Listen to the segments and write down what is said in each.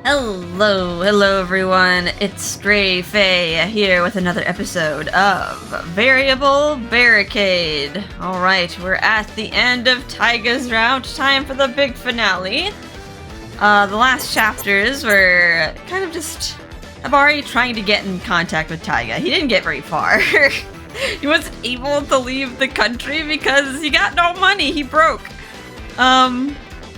Hello everyone, it's Stray Faye here with another episode of Variable Barricade. Alright, we're at the end of Taiga's route, time for the big finale. The last chapters were kind of just Hibari trying to get in contact with Taiga. He didn't get very far. He wasn't able to leave the country because he got no money, he broke.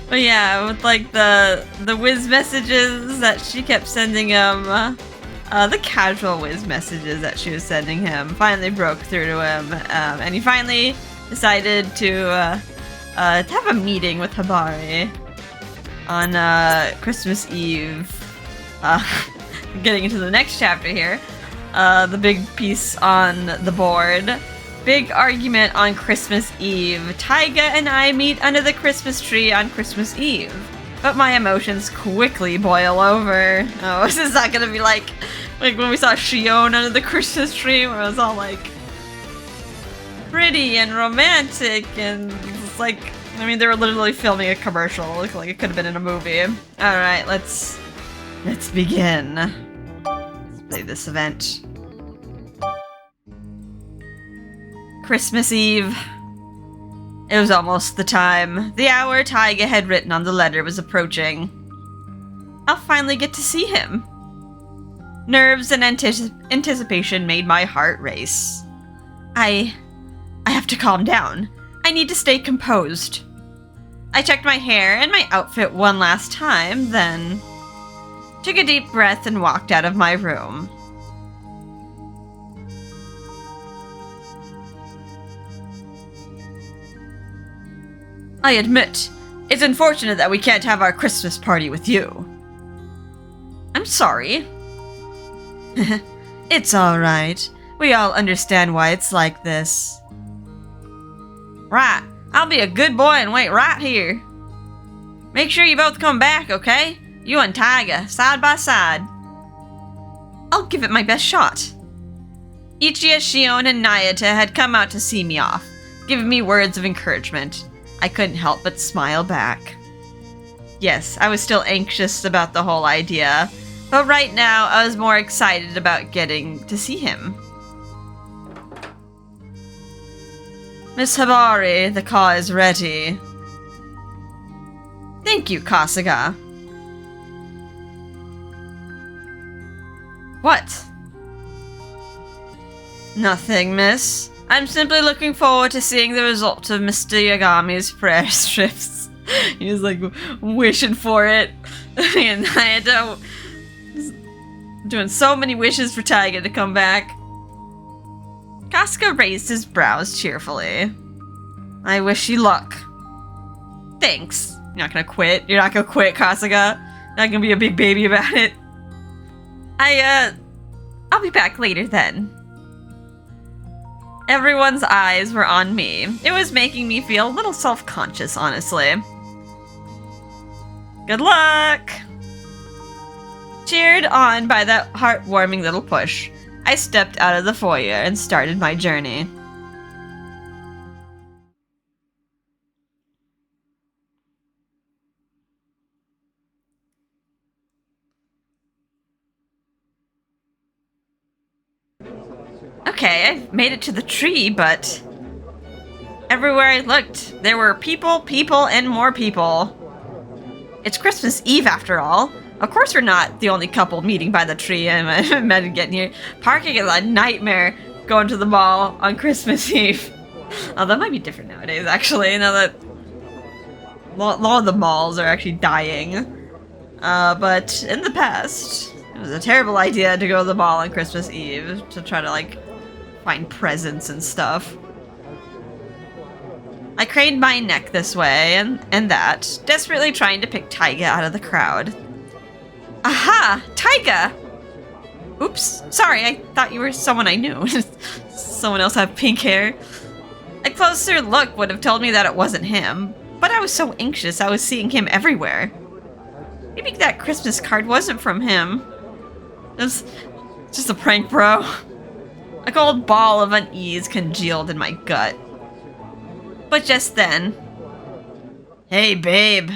But yeah, with like the whiz messages that she kept sending him, the casual whiz messages that she was sending him finally broke through to him, and he finally decided to have a meeting with Hibari on Christmas Eve. Getting into the next chapter here, the big piece on the board. Big argument on Christmas Eve. Taiga and I meet under the Christmas tree on Christmas Eve. But my emotions quickly boil over. Oh, this is not gonna be like when we saw Shion under the Christmas tree, where it was all like pretty and romantic, and it's like, I mean, they were literally filming a commercial. It looked like it could have been in a movie. Alright, let's begin. Let's play this event. Christmas Eve. It was almost the time. The hour Taiga had written on the letter was approaching. I'll finally get to see him. Nerves and anticipation made my heart race. I have to calm down. I need to stay composed. I checked my hair and my outfit one last time, then took a deep breath and walked out of my room. I admit, it's unfortunate that we can't have our Christmas party with you. I'm sorry. It's alright. We all understand why it's like this. Right. I'll be a good boy and wait right here. Make sure you both come back, okay? You and Taiga, side by side. I'll give it my best shot. Ichiya, Shion, and Nayata had come out to see me off, giving me words of encouragement. I couldn't help but smile back. Yes, I was still anxious about the whole idea, but right now I was more excited about getting to see him. Miss Hibari, the car is ready. Thank you, Kasuga. What? Nothing, miss. I'm simply looking forward to seeing the results of Mr. Yagami's prayer strips. He was like wishing for it. And I had to doing so many wishes for Taiga to come back. Kasuga raised his brows cheerfully. I wish you luck. Thanks. You're not gonna quit. You're not gonna quit, Kasuga. Not gonna be a big baby about it. I'll be back later then. Everyone's eyes were on me. It was making me feel a little self-conscious, honestly. Good luck! Cheered on by that heartwarming little push, I stepped out of the foyer and started my journey. Okay, I've made it to the tree, but everywhere I looked, there were people, and more people. It's Christmas Eve after all. Of course we're not the only couple meeting by the tree and men getting here. Parking is a nightmare going to the mall on Christmas Eve. Oh, that might be different nowadays, actually, now that a lot of the malls are actually dying. But in the past, it was a terrible idea to go to the mall on Christmas Eve to try to, like, find presents and stuff. I craned my neck this way and that, desperately trying to pick Taiga out of the crowd. Aha! Taiga! Oops, sorry, I thought you were someone I knew. Someone else had pink hair. A closer look would have told me that it wasn't him, but I was so anxious I was seeing him everywhere. Maybe that Christmas card wasn't from him. It was just a prank, bro. A cold ball of unease congealed in my gut. But just then... Hey, babe.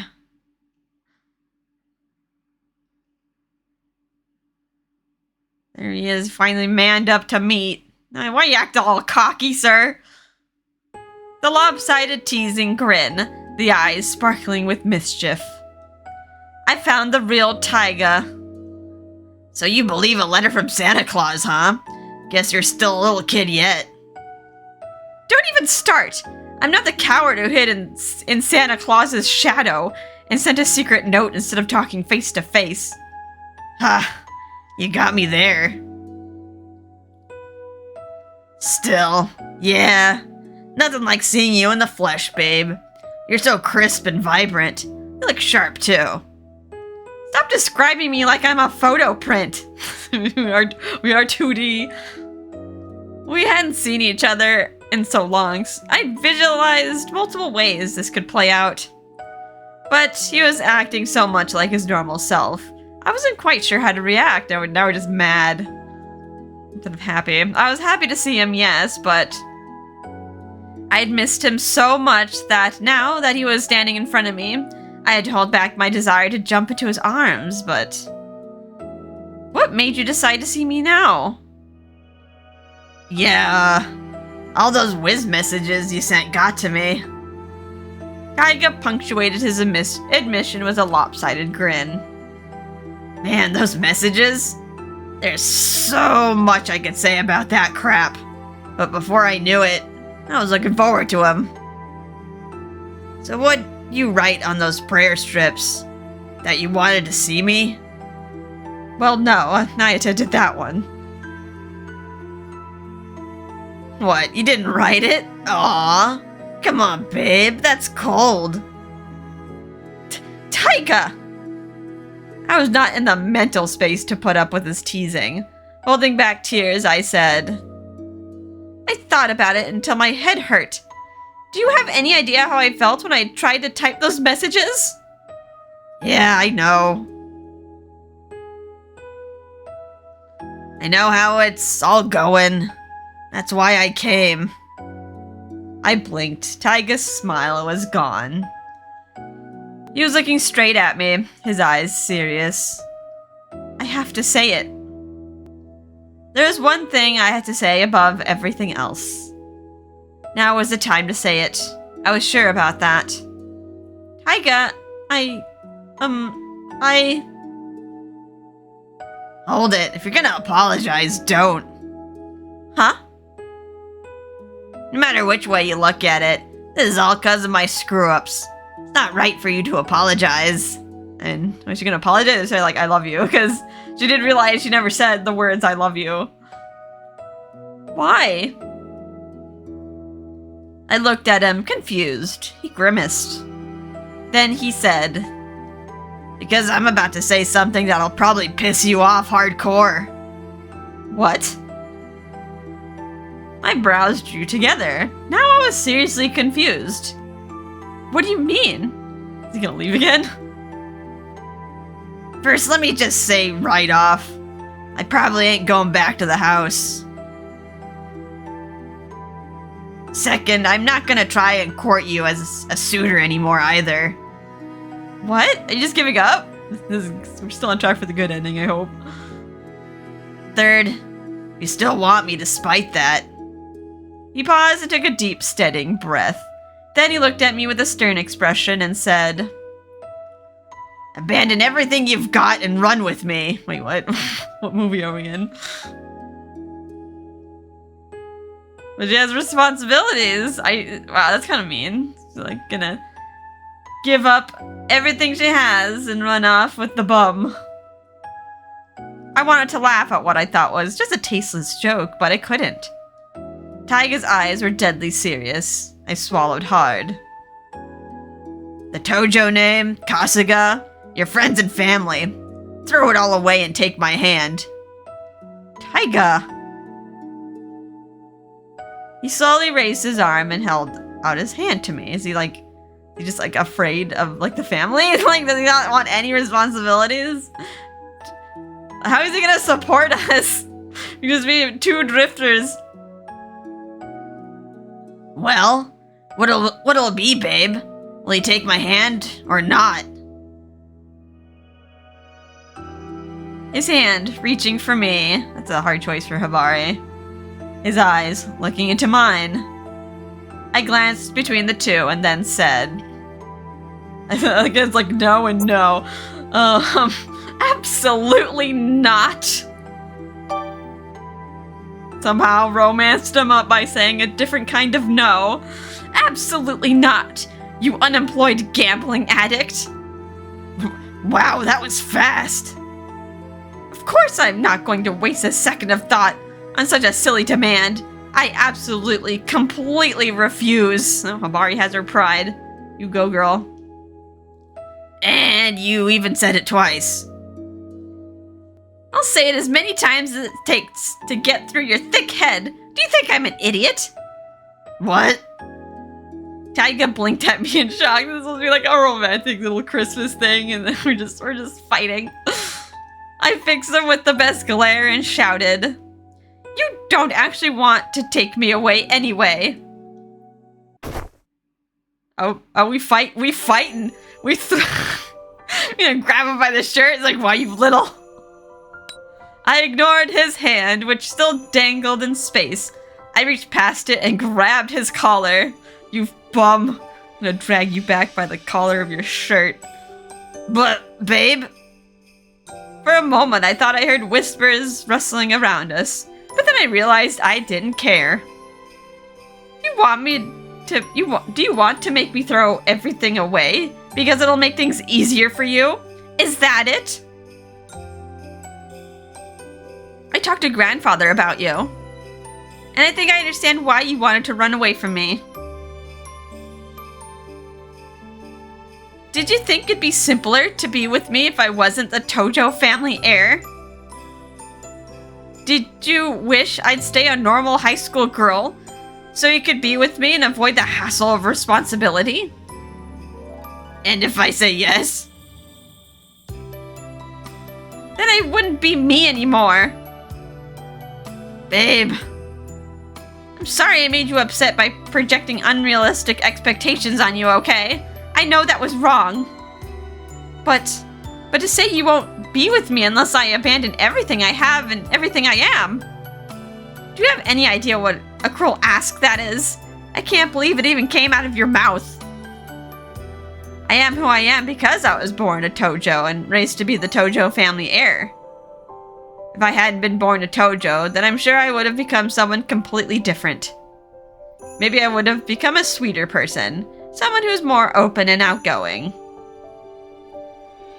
There he is, finally manned up to meet. Why you act all cocky, sir? The lopsided teasing grin, the eyes sparkling with mischief. I found the real Taiga. So you believe a letter from Santa Claus, huh? Guess you're still a little kid yet. Don't even start! I'm not the coward who hid in Santa Claus's shadow and sent a secret note instead of talking face to face. Ha! You got me there. Still, yeah. Nothing like seeing you in the flesh, babe. You're so crisp and vibrant. You look sharp, too. Stop describing me like I'm a photo print. we are 2D. We hadn't seen each other in so long. I visualized multiple ways this could play out. But he was acting so much like his normal self. I wasn't quite sure how to react. Now we're just mad. Instead of happy. I was happy to see him, yes, but I'd missed him so much that now that he was standing in front of me, I had to hold back my desire to jump into his arms, but what made you decide to see me now? Yeah, all those whiz messages you sent got to me. Taiga punctuated his admission with a lopsided grin. Man, those messages? There's so much I could say about that crap. But before I knew it, I was looking forward to him. So what'd you write on those prayer strips? That you wanted to see me? Well, no, Nayata did that one. What, you didn't write it? Aw, come on, babe, that's cold. Taiga! I was not in the mental space to put up with his teasing. Holding back tears, I said, I thought about it until my head hurt. Do you have any idea how I felt when I tried to type those messages? Yeah, I know. I know how it's all going. That's why I came. I blinked. Taiga's smile was gone. He was looking straight at me, his eyes serious. I have to say it. There was one thing I had to say above everything else. Now was the time to say it. I was sure about that. Taiga, Hold it. If you're gonna apologize, don't. Huh? No matter which way you look at it, this is all because of my screw-ups. It's not right for you to apologize. And was she gonna apologize or say, like, I love you? Because she didn't realize she never said the words, I love you. Why? I looked at him, confused. He grimaced. Then he said, because I'm about to say something that'll probably piss you off hardcore. What? My brows drew together. Now I was seriously confused. What do you mean? Is he gonna leave again? First, let me just say right off, I probably ain't going back to the house. Second, I'm not gonna try and court you as a suitor anymore either. What? Are you just giving up? We're still on track for the good ending, I hope. Third, you still want me despite that. He paused and took a deep, steadying breath. Then he looked at me with a stern expression and said, abandon everything you've got and run with me. Wait, what? What movie are we in? But she has responsibilities. Wow, that's kind of mean. She's like gonna give up everything she has and run off with the bum. I wanted to laugh at what I thought was just a tasteless joke, but I couldn't. Taiga's eyes were deadly serious. I swallowed hard. The Tojo name, Kasuga, your friends and family. Throw it all away and take my hand. Taiga! He slowly raised his arm and held out his hand to me. Is he just like afraid of like the family? Like, does he not want any responsibilities? How is he gonna support us? Because we have two drifters. Well, what'll it be, babe? Will he take my hand or not? His hand reaching for me. That's a hard choice for Hibari. His eyes looking into mine. I glanced between the two and then said, I guess like no and no. Absolutely not. Somehow romanced him up by saying a different kind of no. Absolutely not, you unemployed gambling addict. Wow, that was fast. Of course I'm not going to waste a second of thought on such a silly demand. I absolutely, completely refuse. Oh, Hibari has her pride. You go, girl. And you even said it twice. I'll say it as many times as it takes to get through your thick head. Do you think I'm an idiot? What? Taiga blinked at me in shock. This will be like a romantic little Christmas thing, and then we're just fighting. I fixed him with the best glare and shouted, "You don't actually want to take me away anyway." Oh, we fighting. We grab him by the shirt. It's like, why, you little. I ignored his hand, which still dangled in space. I reached past it and grabbed his collar. You bum. I'm gonna drag you back by the collar of your shirt. But, babe. For a moment, I thought I heard whispers rustling around us, but then I realized I didn't care. Do you want to make me throw everything away? Because it'll make things easier for you? Is that it? I talked to grandfather about you, and I think I understand why you wanted to run away from me. Did you think it'd be simpler to be with me if I wasn't the Tojo family heir? Did you wish I'd stay a normal high school girl so you could be with me and avoid the hassle of responsibility? And if I say yes, then I wouldn't be me anymore. Babe, I'm sorry I made you upset by projecting unrealistic expectations on you, okay? I know that was wrong. But to say you won't be with me unless I abandon everything I have and everything I am. Do you have any idea what a cruel ask that is? I can't believe it even came out of your mouth. I am who I am because I was born a Tojo and raised to be the Tojo family heir. If I hadn't been born a Tojo, then I'm sure I would have become someone completely different. Maybe I would have become a sweeter person, someone who's more open and outgoing.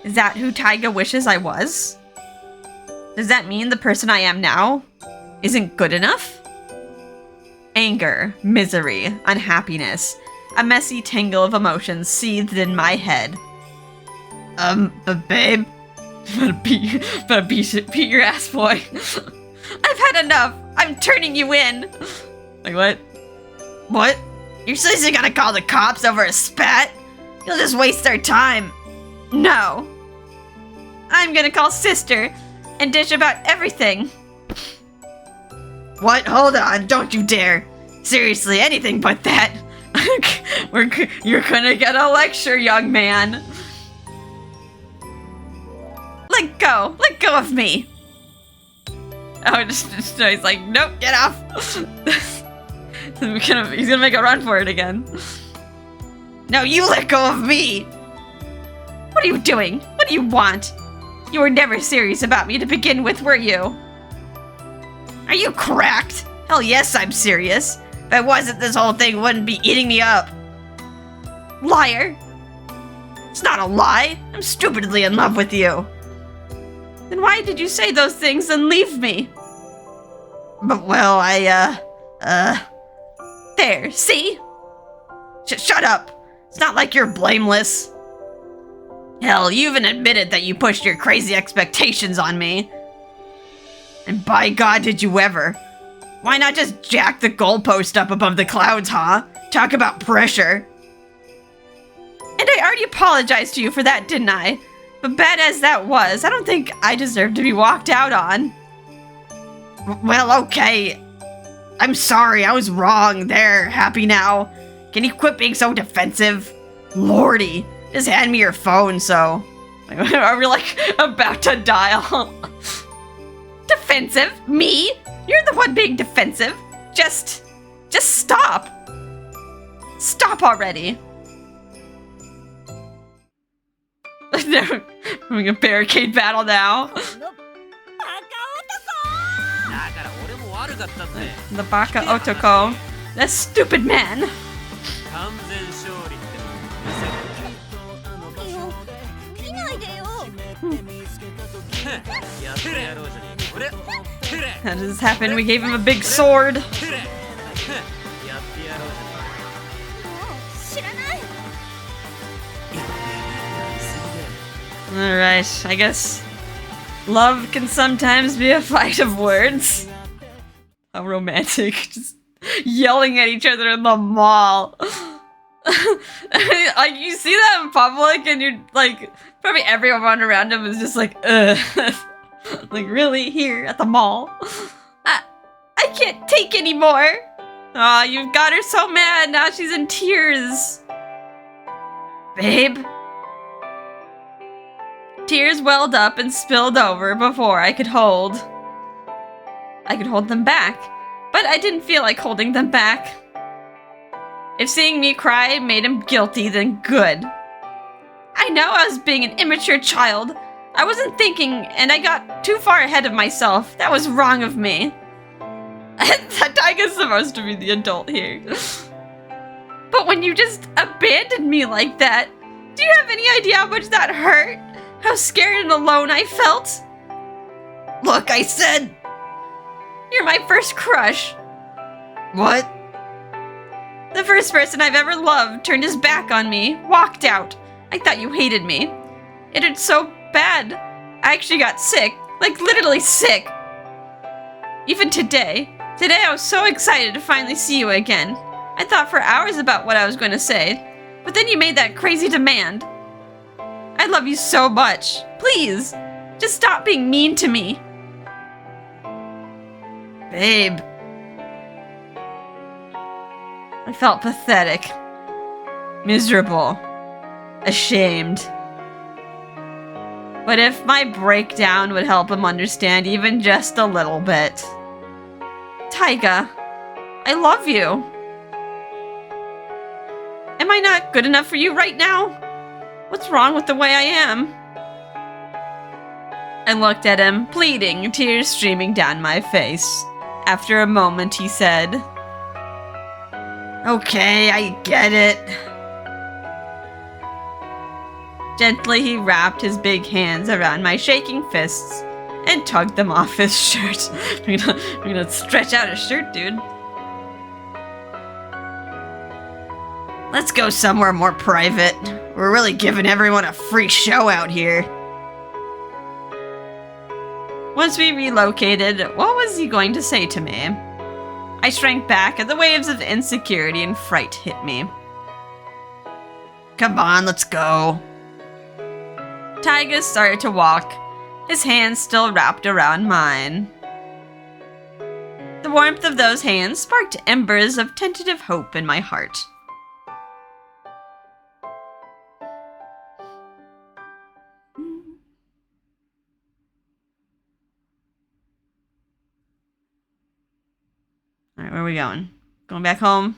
Is that who Taiga wishes I was? Does that mean the person I am now isn't good enough? Anger, misery, unhappiness, a messy tangle of emotions seethed in my head. But babe, better beat your ass, boy. I've had enough. I'm turning you in. Like what? What? You're seriously gonna call the cops over a spat? You'll just waste our time. No. I'm gonna call sister and dish about everything. What? Hold on, don't you dare. Seriously, anything but that. You're gonna get a lecture, young man. Let go of me. Oh, just he's like, nope, get off. He's gonna make a run for it again. No, you let go of me. What are you doing? What do you want? You were never serious about me to begin with, were you? Are you cracked? Hell yes, I'm serious. If I wasn't, this whole thing wouldn't be eating me up. Liar. It's not a lie. I'm stupidly in love with you. Then why did you say those things and leave me? But, well, There, see? Shut up. It's not like you're blameless. Hell, you even admitted that you pushed your crazy expectations on me. And by God, did you ever. Why not just jack the goalpost up above the clouds, huh? Talk about pressure. And I already apologized to you for that, didn't I? But bad as that was, I don't think I deserve to be walked out on. Well, okay. I'm sorry, I was wrong. There, happy now. Can you quit being so defensive? Lordy, just hand me your phone, so... Are we, like, about to dial? defensive? Me? You're the one being defensive. Just stop. Stop already. They're having a barricade battle now. The Baka Otoko. That stupid man. How does this happen? We gave him a big sword. Alright, I guess love can sometimes be a fight of words. How romantic. Just yelling at each other in the mall. Like, you see that in public and you're like, probably everyone around him is just like, ugh. Like, really? Here at the mall? I can't take anymore. Aw, you've got her so mad. Now she's in tears. Babe? Tears welled up and spilled over before I could hold them back, but I didn't feel like holding them back. If seeing me cry made him guilty, then good. I know I was being an immature child. I wasn't thinking, and I got too far ahead of myself. That was wrong of me. Taiga's supposed to be the adult here. But when you just abandoned me like that, do you have any idea how much that hurt? How scared and alone I felt? Look, I said... You're my first crush. What? The first person I've ever loved turned his back on me, walked out. I thought you hated me. It hurt so bad. I actually got sick. Like, literally sick. Even today. Today I was so excited to finally see you again. I thought for hours about what I was going to say. But then you made that crazy demand. I love you so much. Please, just stop being mean to me. Babe. I felt pathetic. Miserable. Ashamed. But if my breakdown would help him understand even just a little bit. Taiga, I love you. Am I not good enough for you right now? What's wrong with the way I am? I looked at him, pleading, tears streaming down my face. After a moment, he said, Okay, I get it. Gently, he wrapped his big hands around my shaking fists and tugged them off his shirt. We're gonna stretch out his shirt, dude. Let's go somewhere more private. We're really giving everyone a free show out here. Once we relocated, what was he going to say to me? I shrank back as the waves of insecurity and fright hit me. Come on, let's go. Taiga started to walk, his hands still wrapped around mine. The warmth of those hands sparked embers of tentative hope in my heart. Alright, where are we going? Going back home?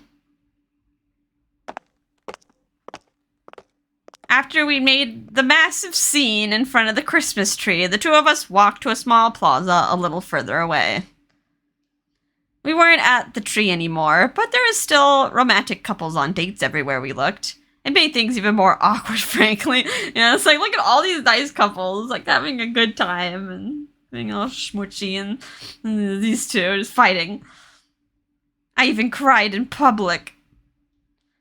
After we made the massive scene in front of the Christmas tree, the two of us walked to a small plaza a little further away. We weren't at the tree anymore, but there was still romantic couples on dates everywhere we looked. It made things even more awkward, frankly. Yeah, it's like, look at all these nice couples, like, having a good time and being all schmutzy, and these two just fighting. I even cried in public.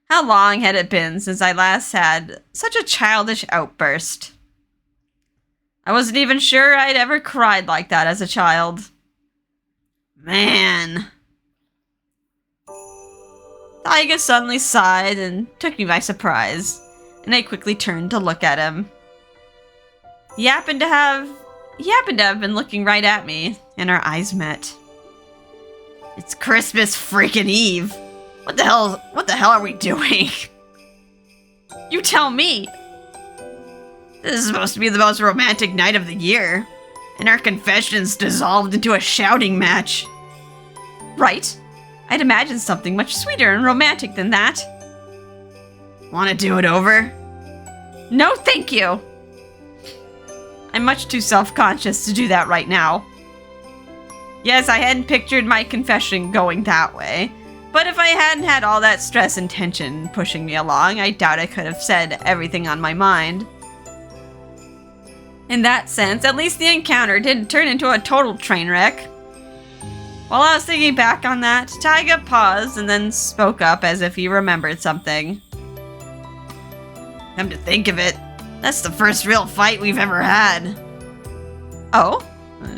How long had it been since I last had such a childish outburst? I wasn't even sure I'd ever cried like that as a child. Man. Taiga suddenly sighed and took me by surprise, and I quickly turned to look at him. He happened to have been looking right at me, and our eyes met. It's Christmas freaking Eve. What the hell are we doing? You tell me. This is supposed to be the most romantic night of the year. and our confessions dissolved into a shouting match. Right. I'd imagined something much sweeter and romantic than that. Want to do it over? No, thank you. I'm much too self-conscious to do that right now. Yes, I hadn't pictured my confession going that way, but if I hadn't had all that stress and tension pushing me along, I doubt I could have said everything on my mind. In that sense, at least the encounter didn't turn into a total train wreck. While I was thinking back on that, Taiga paused and then spoke up as if he remembered something. Come to think of it, that's the first real fight we've ever had. Oh?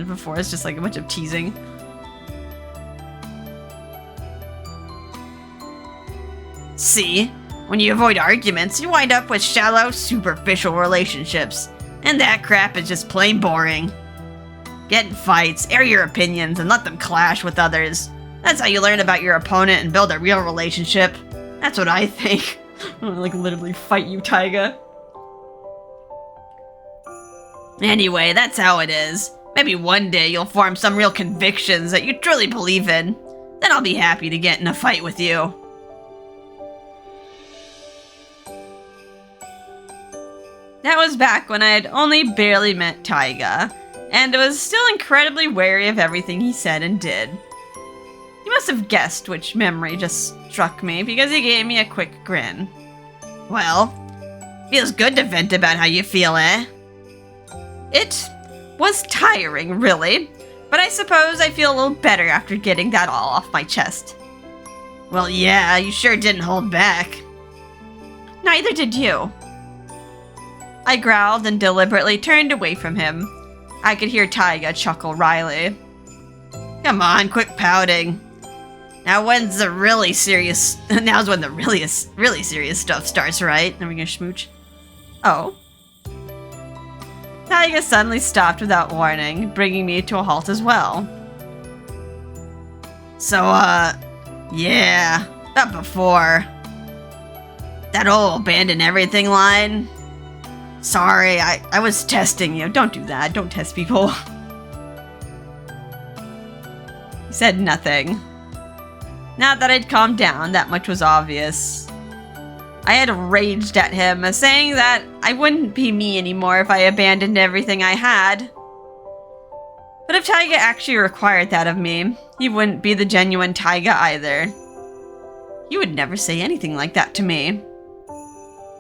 Before it's just like a bunch of teasing. See? When you avoid arguments, you wind up with shallow, superficial relationships. And that crap is just plain boring. Get in fights, air your opinions, and let them clash with others. That's how you learn about your opponent and build a real relationship. That's what I think. I'm gonna, like, literally fight you, Taiga. Anyway, that's how it is. Maybe one day you'll form some real convictions that you truly believe in. Then I'll be happy to get in a fight with you. That was back when I had only barely met Taiga, and was still incredibly wary of everything he said and did. He must have guessed which memory just struck me, because he gave me a quick grin. Well, feels good to vent about how you feel, eh? It was tiring, really, but I suppose I feel a little better after getting that all off my chest. Well, yeah, you sure didn't hold back. Neither did you. I growled and deliberately turned away from him. I could hear Taiga chuckle wryly. Come on, quit pouting. Now's when the really serious stuff starts, right? Are we gonna schmooch? Oh. Taiga suddenly stopped without warning, bringing me to a halt as well. So, yeah, about before. That whole abandon everything line. Sorry, I was testing you. Don't do that. Don't test people. He said nothing. Now that I'd calmed down, that much was obvious. I had raged at him, saying that I wouldn't be me anymore if I abandoned everything I had. But if Taiga actually required that of me, he wouldn't be the genuine Taiga either. He would never say anything like that to me.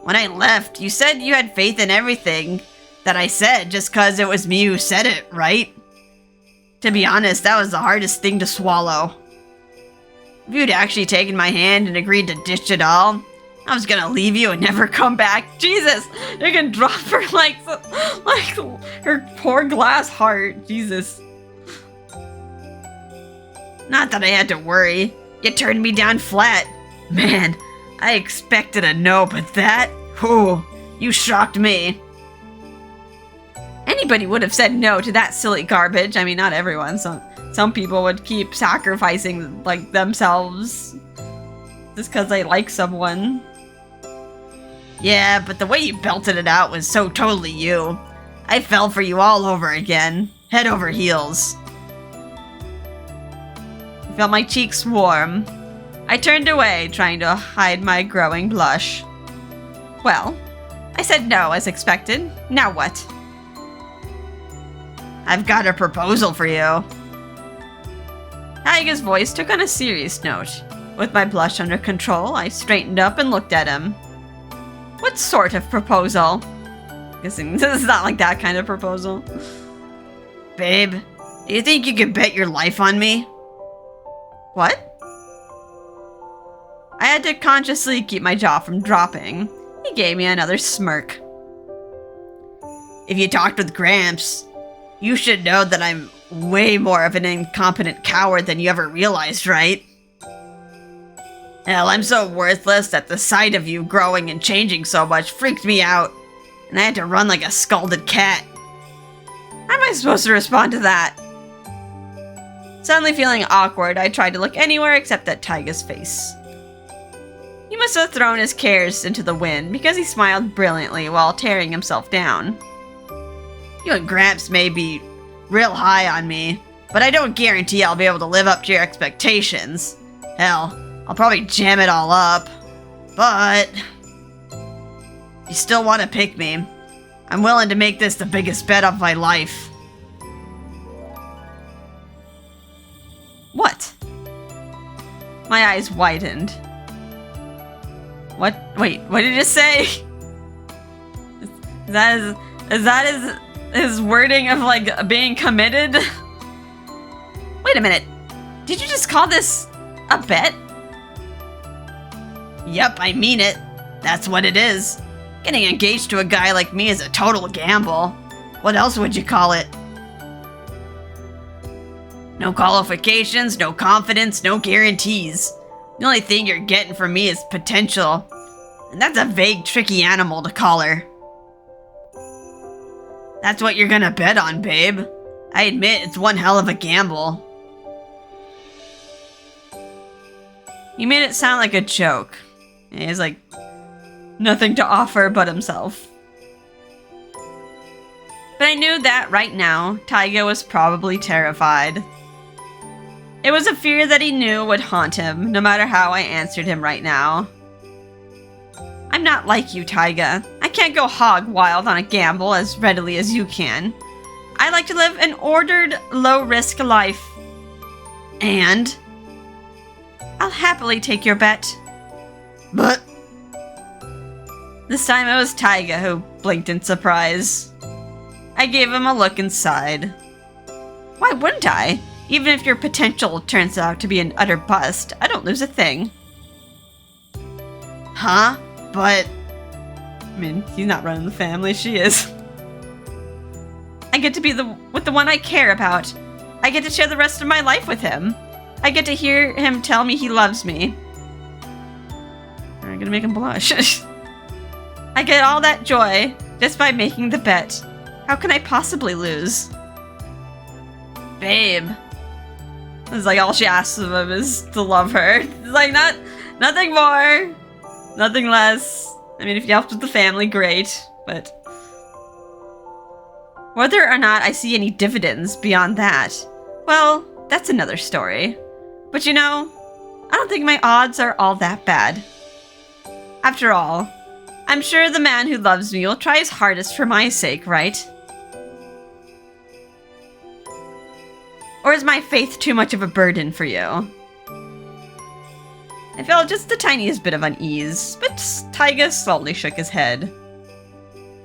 When I left, you said you had faith in everything that I said just because it was me who said it, right? To be honest, that was the hardest thing to swallow. If you'd actually taken my hand and agreed to ditch it all, I was gonna leave you and never come back. Jesus! You're gonna drop her like her poor glass heart. Jesus. Not that I had to worry. You turned me down flat. Man, I expected a no, but that? Whew, you shocked me. Anybody would have said no to that silly garbage. I mean, not everyone. Some people would keep sacrificing, like, themselves just because they like someone. Yeah, but the way you belted it out was so totally you. I fell for you all over again, head over heels. I felt my cheeks warm. I turned away, trying to hide my growing blush. Well, I said no as expected. Now what? I've got a proposal for you. Taiga's voice took on a serious note. With my blush under control, I straightened up and looked at him. What sort of proposal? Guessing this is not like that kind of proposal. Babe, do you think you could bet your life on me? What? I had to consciously keep my jaw from dropping. He gave me another smirk. If you talked with Gramps, you should know that I'm way more of an incompetent coward than you ever realized, right? Hell, I'm so worthless that the sight of you growing and changing so much freaked me out, and I had to run like a scalded cat. How am I supposed to respond to that? Suddenly feeling awkward, I tried to look anywhere except at Taiga's face. He must have thrown his cares into the wind because he smiled brilliantly while tearing himself down. You and Gramps may be real high on me, but I don't guarantee I'll be able to live up to your expectations. Hell, I'll probably jam it all up, but you still want to pick me. I'm willing to make this the biggest bet of my life. What? My eyes widened. What? Wait, what did you say? Is that his wording of, like, being committed? Wait a minute. Did you just call this a bet? Yep, I mean it. That's what it is. Getting engaged to a guy like me is a total gamble. What else would you call it? No qualifications, no confidence, no guarantees. The only thing you're getting from me is potential. And that's a vague, tricky animal to collar. That's what you're gonna bet on, babe. I admit it's one hell of a gamble. He made it sound like a joke. He has, like, nothing to offer but himself. But I knew that right now, Taiga was probably terrified. It was a fear that he knew would haunt him, no matter how I answered him right now. I'm not like you, Taiga. I can't go hog wild on a gamble as readily as you can. I like to live an ordered, low-risk life. And I'll happily take your bet. But this time it was Taiga who blinked in surprise. I gave him a look and sighed. Why wouldn't I? Even if your potential turns out to be an utter bust, I don't lose a thing. Huh? But I mean, he's not running the family, she is. I get to be with the one I care about. I get to share the rest of my life with him. I get to hear him tell me he loves me. I'm gonna make him blush. I get all that joy just by making the bet. How can I possibly lose? Babe. It's like all she asks of him is to love her. It's like nothing more, nothing less. I mean, if you helped with the family, great, but whether or not I see any dividends beyond that, well, that's another story. But you know, I don't think my odds are all that bad. After all, I'm sure the man who loves me will try his hardest for my sake, right? Or is my faith too much of a burden for you? I felt just the tiniest bit of unease, but Taiga slowly shook his head.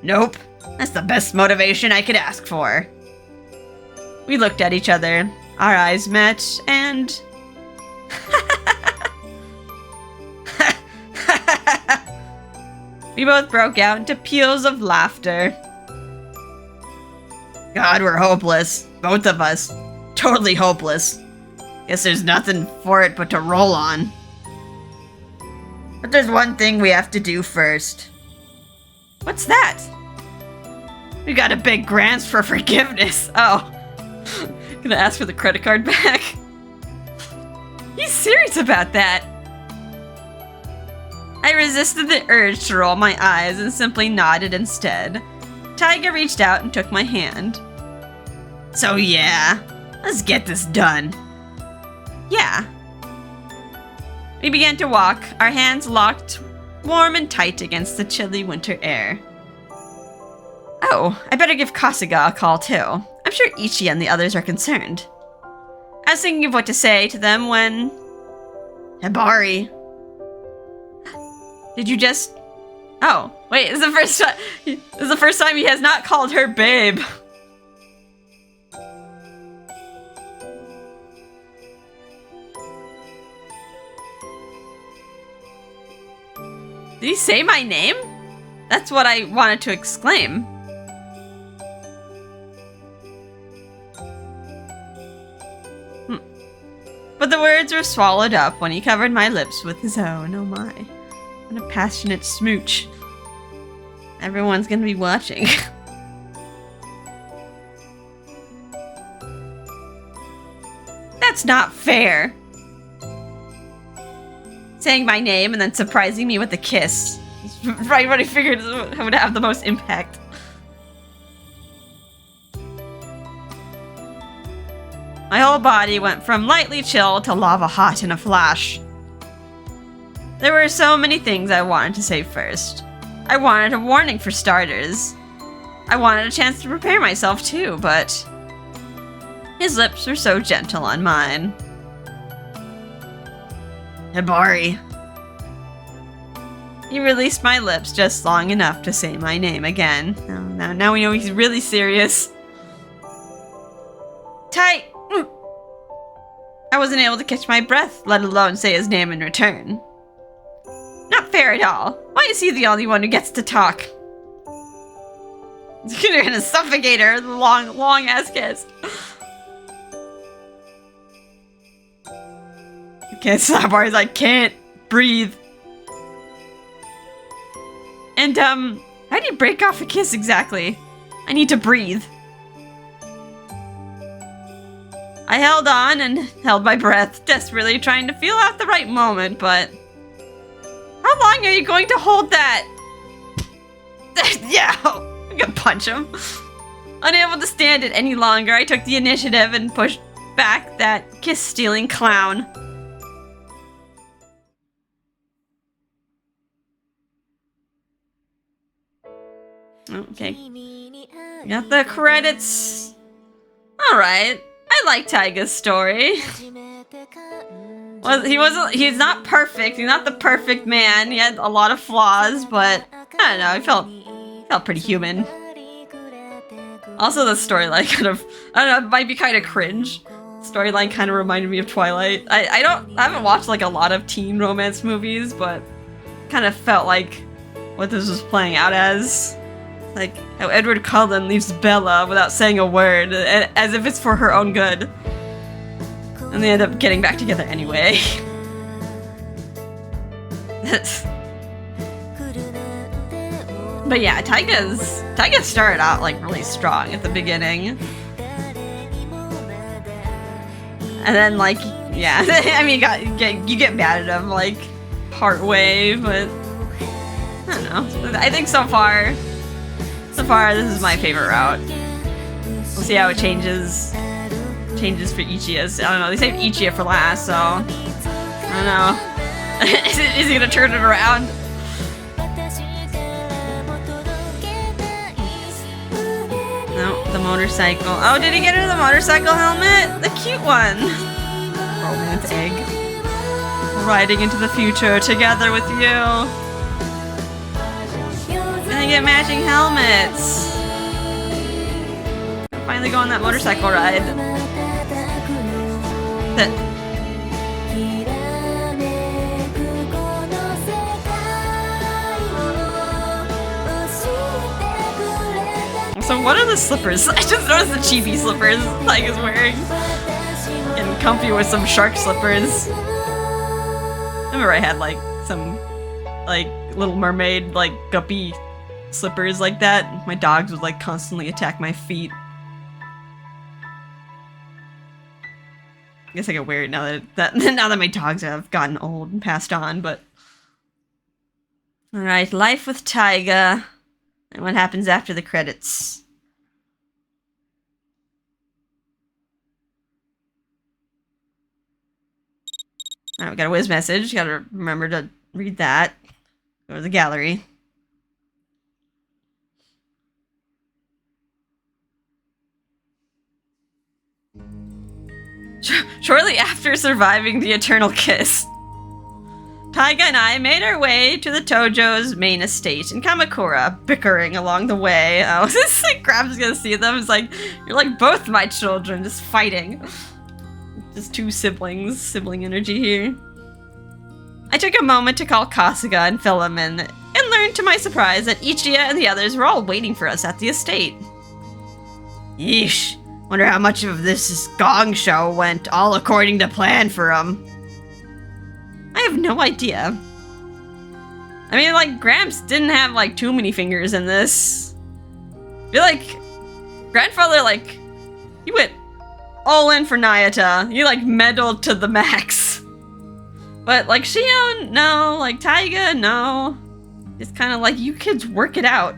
Nope, that's the best motivation I could ask for. We looked at each other, our eyes met, and we both broke out into peals of laughter. God, we're hopeless. Both of us. Totally hopeless. Guess there's nothing for it but to roll on. But there's one thing we have to do first. What's that? We gotta beg Grants for forgiveness. Oh. Gonna ask for the credit card back? He's serious about that. I resisted the urge to roll my eyes and simply nodded instead. Taiga reached out and took my hand. So yeah, let's get this done. Yeah. We began to walk, our hands locked warm and tight against the chilly winter air. Oh, I better give Kasuga a call too. I'm sure Ichi and the others are concerned. I was thinking of what to say to them when... Hibari. Did you just... Oh, wait, this is the first time he has not called her babe. Did he say my name? That's what I wanted to exclaim. But the words were swallowed up when he covered my lips with his own. Oh my. What a passionate smooch. Everyone's gonna be watching. That's not fair. Saying my name and then surprising me with a kiss. Right when I figured it would have the most impact. My whole body went from lightly chill to lava hot in a flash. There were so many things I wanted to say first. I wanted a warning for starters. I wanted a chance to prepare myself too, but his lips were so gentle on mine. Hibari. He released my lips just long enough to say my name again. Now we know he's really serious. I wasn't able to catch my breath, let alone say his name in return. Not fair at all. Why is he the only one who gets to talk? You're gonna suffocate her, the long ass kiss. I can't stop her, I can't breathe. And, how do you break off a kiss exactly? I need to breathe. I held on and held my breath, desperately trying to feel out the right moment, but... How long are you going to hold that? Yeah, I'm gonna punch him. Unable to stand it any longer, I took the initiative and pushed back that kiss-stealing clown. Okay. Got the credits. Alright. I like Taiga's story. Well, he's not perfect. He's not the perfect man. He had a lot of flaws, but I don't know, he felt pretty human. Also the storyline kind of, I don't know, it might be kind of cringe. Storyline kind of reminded me of Twilight. I haven't watched like a lot of teen romance movies, but kind of felt like what this was playing out as. Like how Edward Cullen leaves Bella without saying a word, as if it's for her own good. And they end up getting back together anyway. But yeah, Taiga started out like really strong at the beginning. And then like, yeah, I mean you get mad at him like part way, but I don't know. I think so far this is my favorite route. We'll see how it changes for Ichiya's. I don't know, they saved Ichiya for last, so I don't know. Is he gonna turn it around? No, the motorcycle. Oh, did he get her the motorcycle helmet? The cute one. Romance egg. Riding into the future together with you. And they get matching helmets. Finally go on that motorcycle ride. So what are the slippers? I just noticed the chibi slippers Taiga's wearing. Getting comfy with some shark slippers. I remember I had like some like Little Mermaid like guppy slippers like that. My dogs would like constantly attack my feet. I guess I get weird now that now that my dogs have gotten old and passed on, but alright, life with Taiga. And what happens after the credits. Alright, we got a whiz message. Gotta remember to read that. Go to the gallery. Shortly after surviving the eternal kiss, Taiga and I made our way to the Tojo's main estate in Kamakura, bickering along the way. Oh, this like Grab's gonna see them. It's like, you're like both my children, just fighting. Just two siblings, sibling energy here. I took a moment to call Kasuga and Philemon, and learned to my surprise that Ichiya and the others were all waiting for us at the estate. Yeesh, wonder how much of this gong show went all according to plan for 'em. I have no idea. I mean, like, Gramps didn't have, like, too many fingers in this. I feel like Grandfather, like, he went all in for Nayata. He, like, meddled to the max. But, like, Shion, no. Like, Taiga, no. It's kind of like, you kids work it out.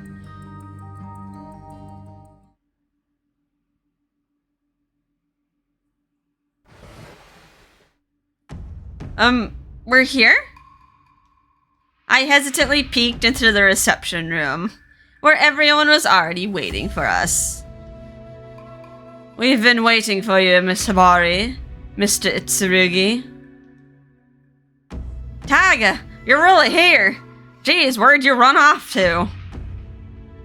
We're here? I hesitantly peeked into the reception room, where everyone was already waiting for us. We've been waiting for you, Miss Hibari, Mr. Itsurugi. Taiga, you're really here. Jeez, where'd you run off to?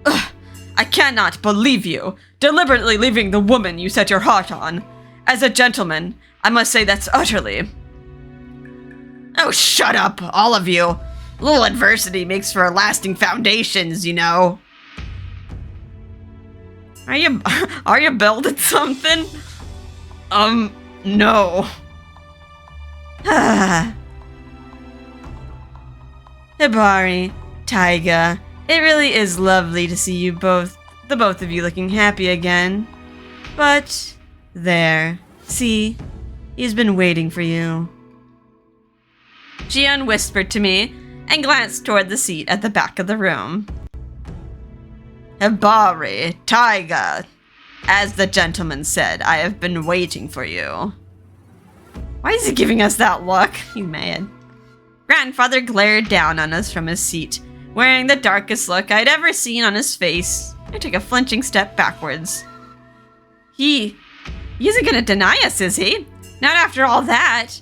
Ugh, I cannot believe you, deliberately leaving the woman you set your heart on. As a gentleman, I must say that's utterly... Oh, shut up, all of you. A little adversity makes for lasting foundations, you know. Are you building something? No. Hibari, Taiga, it really is lovely to see you both, the both of you looking happy again. But, there, see, he's been waiting for you. Jian whispered to me and glanced toward the seat at the back of the room. Hibari, Taiga, as the gentleman said, I have been waiting for you. Why is he giving us that look? He's mad. Grandfather glared down on us from his seat, wearing the darkest look I'd ever seen on his face. I took a flinching step backwards. He isn't gonna deny us, is he? Not after all that.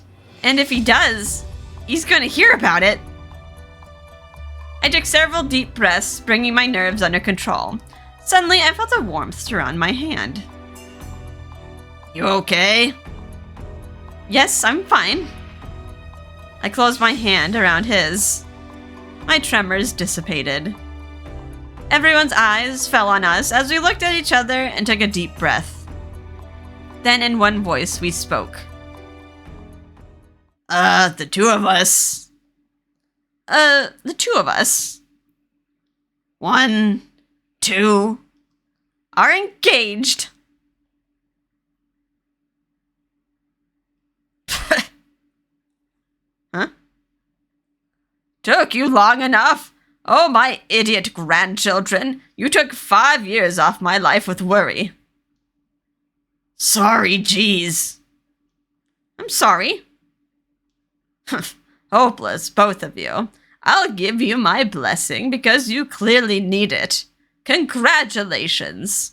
And if he does, he's gonna hear about it. I took several deep breaths, bringing my nerves under control. Suddenly, I felt a warmth surround my hand. You okay? Yes, I'm fine. I closed my hand around his. My tremors dissipated. Everyone's eyes fell on us as we looked at each other and took a deep breath. Then in one voice we spoke. The two of us. The two of us. 1, 2, are engaged. Huh? Took you long enough? Oh, my idiot grandchildren. You took 5 years off my life with worry. Sorry, geez. I'm sorry. Hopeless, both of you. I'll give you my blessing because you clearly need it. Congratulations.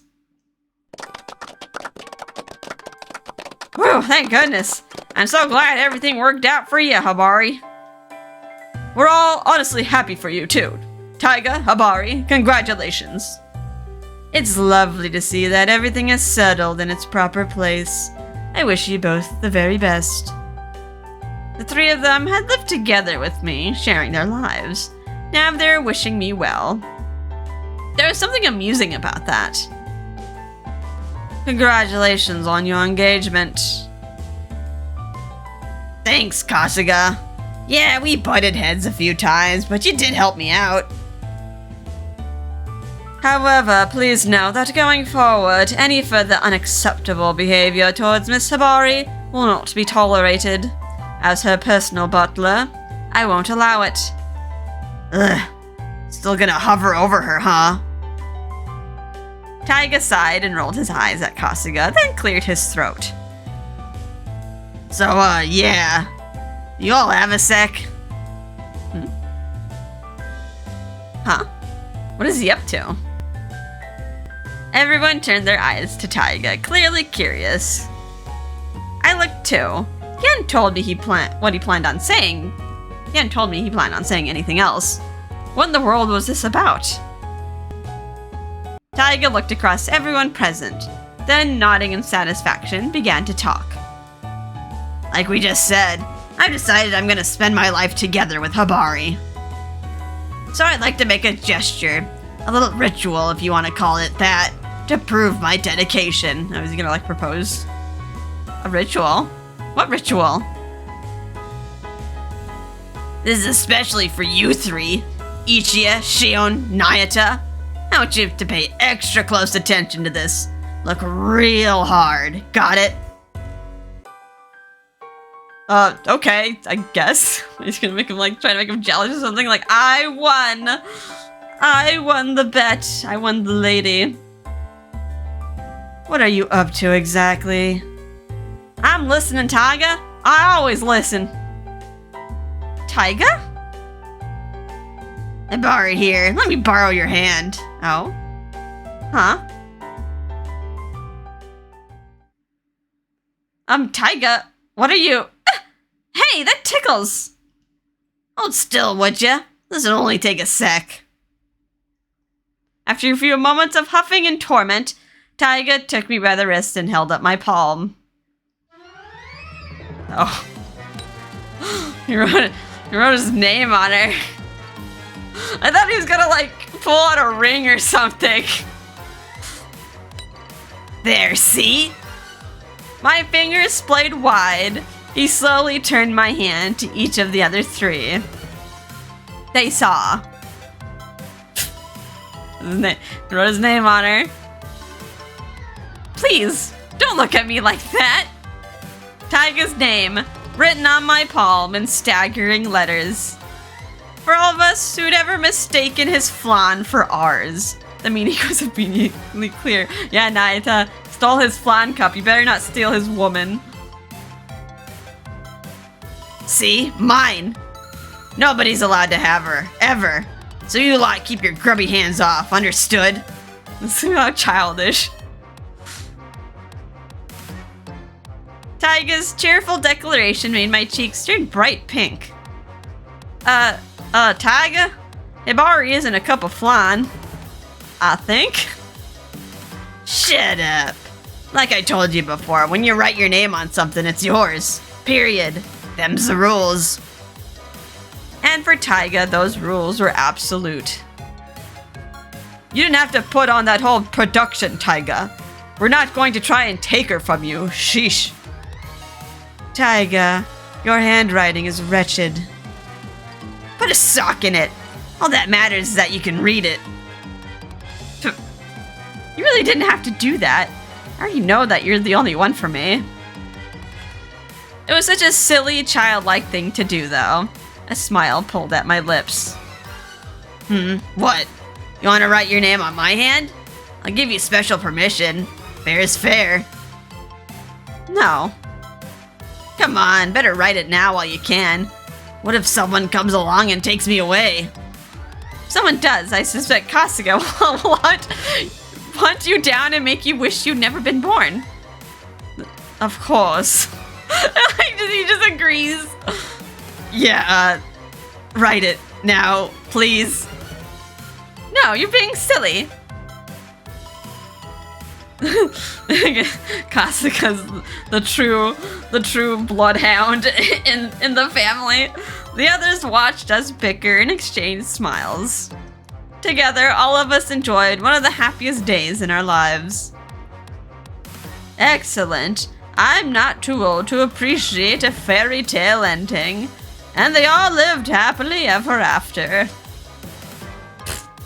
Whew, thank goodness. I'm so glad everything worked out for you, Hibari. We're all honestly happy for you, too. Taiga, Hibari, congratulations. It's lovely to see that everything is settled in its proper place. I wish you both the very best. The three of them had lived together with me, sharing their lives. Now they're wishing me well. There was something amusing about that. Congratulations on your engagement. Thanks, Kasuga. Yeah, we butted heads a few times, but you did help me out. However, please know that going forward, any further unacceptable behavior towards Miss Hibari will not be tolerated. As her personal butler, I won't allow it. Ugh. Still gonna hover over her, huh? Taiga sighed and rolled his eyes at Kasuga, then cleared his throat. So, yeah. You all have a sec? Huh? What is he up to? Everyone turned their eyes to Taiga, clearly curious. I looked too. He hadn't told me what he planned on saying. He hadn't told me he planned on saying anything else. What in the world was this about? Taiga looked across everyone present, then nodding in satisfaction, began to talk. Like we just said, I've decided I'm gonna spend my life together with Hibari. So I'd like to make a gesture, a little ritual if you want to call it that, to prove my dedication. I was gonna like propose a ritual. What ritual? This is especially for you three. Ichiya, Shion, Nayata. I want you to pay extra close attention to this. Look real hard. Got it? Okay, I guess. He's gonna make him trying to make him jealous or something. I won the bet. I won the lady. What are you up to exactly? I'm listening, Taiga. I always listen. Taiga? Hibari here. Let me borrow your hand. Oh? Huh? Taiga, what are you? Hey, that tickles! Hold still, would ya? This'll only take a sec. After a few moments of huffing and torment, Taiga took me by the wrist and held up my palm. Oh. He wrote his name on her. I thought he was gonna, like, pull out a ring or something. There, see? My fingers splayed wide. He slowly turned my hand to each of the other three. They saw. He wrote his name on her. Please, don't look at me like that. Taiga's name, written on my palm in staggering letters. For all of us who'd ever mistaken his flan for ours, the meaning was immediately clear. Yeah, Naita stole his flan cup. You better not steal his woman. See? Mine. Nobody's allowed to have her. Ever. So you lot keep your grubby hands off. Understood? This is how childish. Taiga's cheerful declaration made my cheeks turn bright pink. Taiga? Hibari isn't a cup of flan. I think. Shut up. Like I told you before, when you write your name on something, it's yours. Period. Them's the rules. And for Taiga, those rules were absolute. You didn't have to put on that whole production, Taiga. We're not going to try and take her from you. Sheesh. Taiga, your handwriting is wretched. Put a sock in it. All that matters is that you can read it. You really didn't have to do that. I already know that you're the only one for me. It was such a silly, childlike thing to do, though. A smile pulled at my lips. What? You want to write your name on my hand? I'll give you special permission. Fair is fair. No. Come on, better write it now while you can. What if someone comes along and takes me away? If someone does, I suspect Kasuga will hunt you down and make you wish you'd never been born. Of course. He just agrees. Yeah, write it now, please. No, you're being silly. Kasuga's the true bloodhound in the family. The others watched us bicker and exchange smiles. Together, all of us enjoyed one of the happiest days in our lives. Excellent. I'm not too old to appreciate a fairy tale ending. And they all lived happily ever after.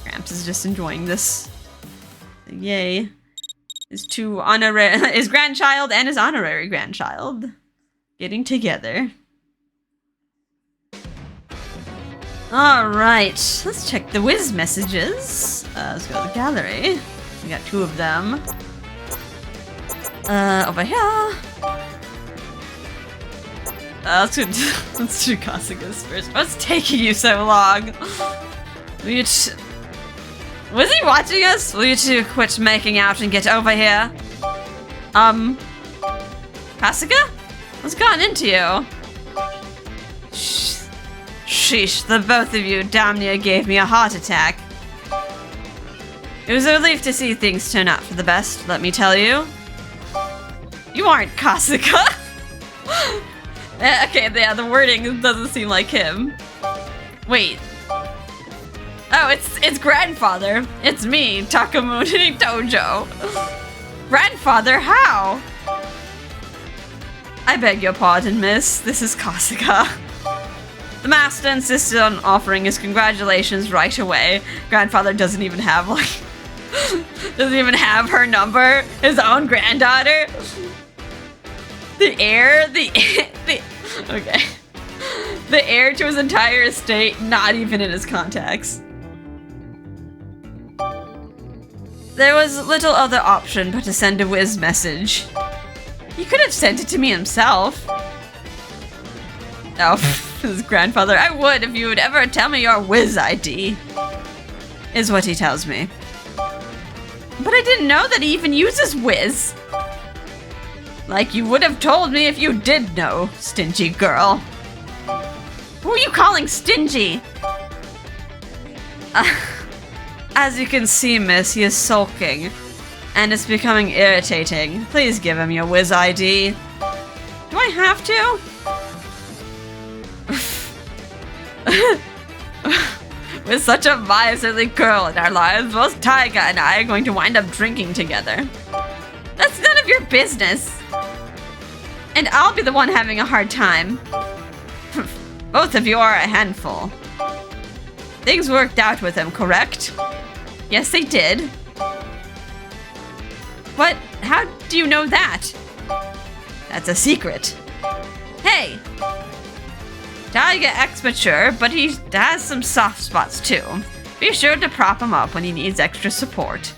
Gramps is just enjoying this. Yay. His grandchild and his honorary grandchild getting together. Alright, let's check the whiz messages. Let's go to the gallery. We got 2 of them. Over here. Let's do Kasuga's first. What's taking you so long? Was he watching us? Will you two quit making out and get over here? Kasuga? What's gotten into you? Sheesh, the both of you damn near gave me a heart attack. It was a relief to see things turn out for the best, let me tell you. You aren't Kasuga. Okay, yeah, the wording doesn't seem like him. Wait. Oh, it's grandfather. It's me, Takamuni Dojo. Grandfather, how? I beg your pardon, miss. This is Kasuga. The master insisted on offering his congratulations right away. Grandfather doesn't even have, her number. His own granddaughter. The heir to his entire estate, not even in his contacts. There was little other option but to send a whiz message. He could have sent it to me himself. Oh. His grandfather, I would if you would ever tell me your Wiz ID. Is what he tells me. But I didn't know that he even uses Wiz. Like you would have told me if you did know, stingy girl. Who are you calling stingy? As you can see, miss, he is sulking. And it's becoming irritating. Please give him your Wiz ID. Do I have to? With such a miserly girl in our lives, both Taiga and I are going to wind up drinking together. That's none of your business. And I'll be the one having a hard time. Both of you are a handful. Things worked out with him, correct? Yes, they did. But how do you know that? That's a secret. Hey! Taiga acts mature, but he has some soft spots too. Be sure to prop him up when he needs extra support.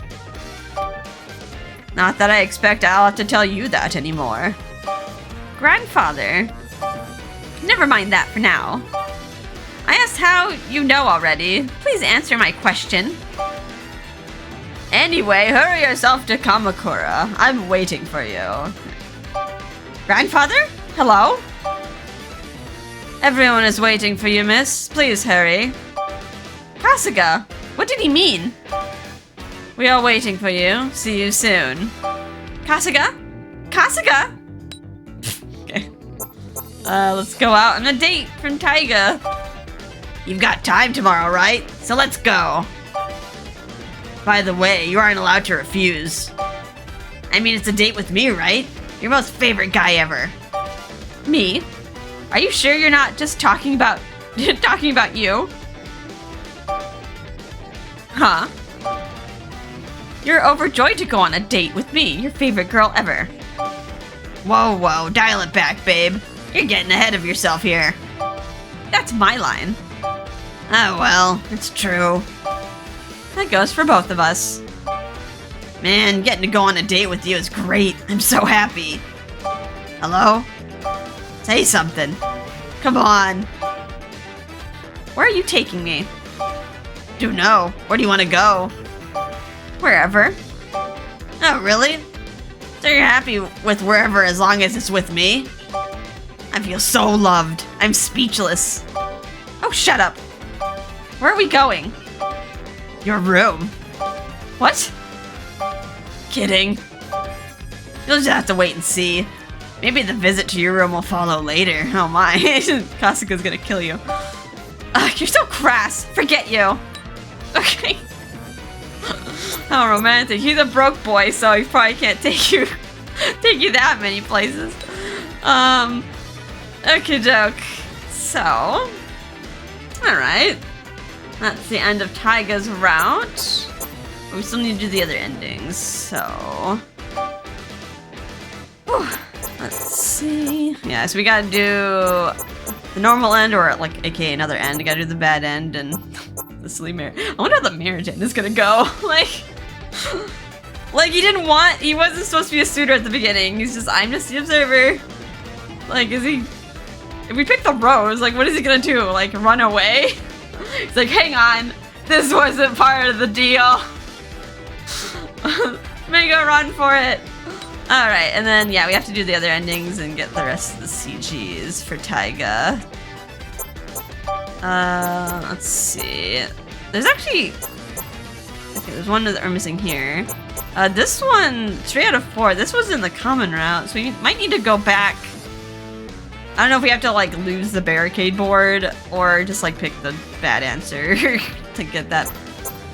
Not that I expect I'll have to tell you that anymore. Grandfather? Never mind that for now. I asked how you know already. Please answer my question. Anyway, hurry yourself to Kamakura. I'm waiting for you. Grandfather? Hello? Everyone is waiting for you, miss. Please hurry. Kasuga, what did he mean? We are waiting for you. See you soon. Kasuga? Kasuga? Okay. Let's go out on a date from Taiga. You've got time tomorrow, right? So let's go. By the way, you aren't allowed to refuse. I mean, it's a date with me, right? Your most favorite guy ever. Me? Are you sure you're not just talking about you? Huh? You're overjoyed to go on a date with me, your favorite girl ever. Whoa, dial it back, babe. You're getting ahead of yourself here. That's my line. Oh well, it's true. That goes for both of us. Man, getting to go on a date with you is great. I'm so happy. Hello? Say something. Come on. Where are you taking me? Don't know. Where do you want to go? Wherever. Oh, really? So you're happy with wherever as long as it's with me? I feel so loved. I'm speechless. Oh, shut up. Where are we going? Your room. What? Kidding. You'll just have to wait and see. Maybe the visit to your room will follow later. Oh my. Kasuga's gonna kill you. You're so crass. Forget you. Okay. How romantic. He's a broke boy, so he probably can't take you that many places. Okie doke. So, alright. That's the end of Taiga's route. We still need to do the other endings, so... Whew. Let's see... Yeah, so we gotta do the normal end, or like, aka another end. We gotta do the bad end and the silly marriage. I wonder how the marriage end is gonna go. Like he wasn't supposed to be a suitor at the beginning. He's just, I'm just the observer. Like, if we pick the rose, like, what is he gonna do? Like, run away? He's like, hang on, this wasn't part of the deal. Make a run for it. Alright, and then, yeah, we have to do the other endings and get the rest of the CGs for Taiga. Let's see. There's actually... Okay, there's one that we're missing here. This one, 3 out of 4, this was in the common route, so we might need to go back. I don't know if we have to, like, lose the barricade board, or just, like, pick the bad answer to get that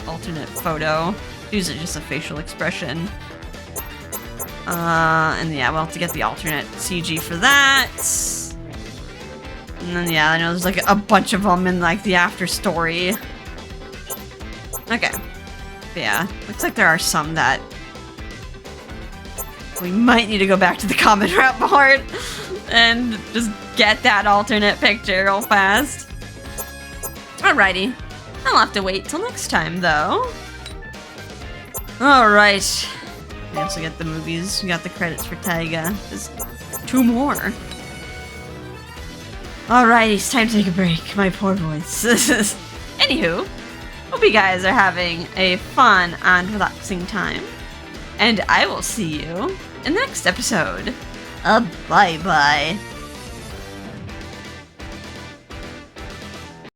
alternate photo. Usually just a facial expression. And yeah, we'll have to get the alternate CG for that. And then, yeah, I know there's, like, a bunch of them in, like, the after story. Okay. But yeah, looks like there are some that we might need to go back to the common route board and just get that alternate picture real fast. Alrighty. I'll have to wait till next time, though. Alright. We also get the movies. We got the credits for Taiga. There's 2 more. Alright, it's time to take a break. My poor voice. Anywho, hope you guys are having a fun and relaxing time. And I will see you in the next episode. Bye-bye.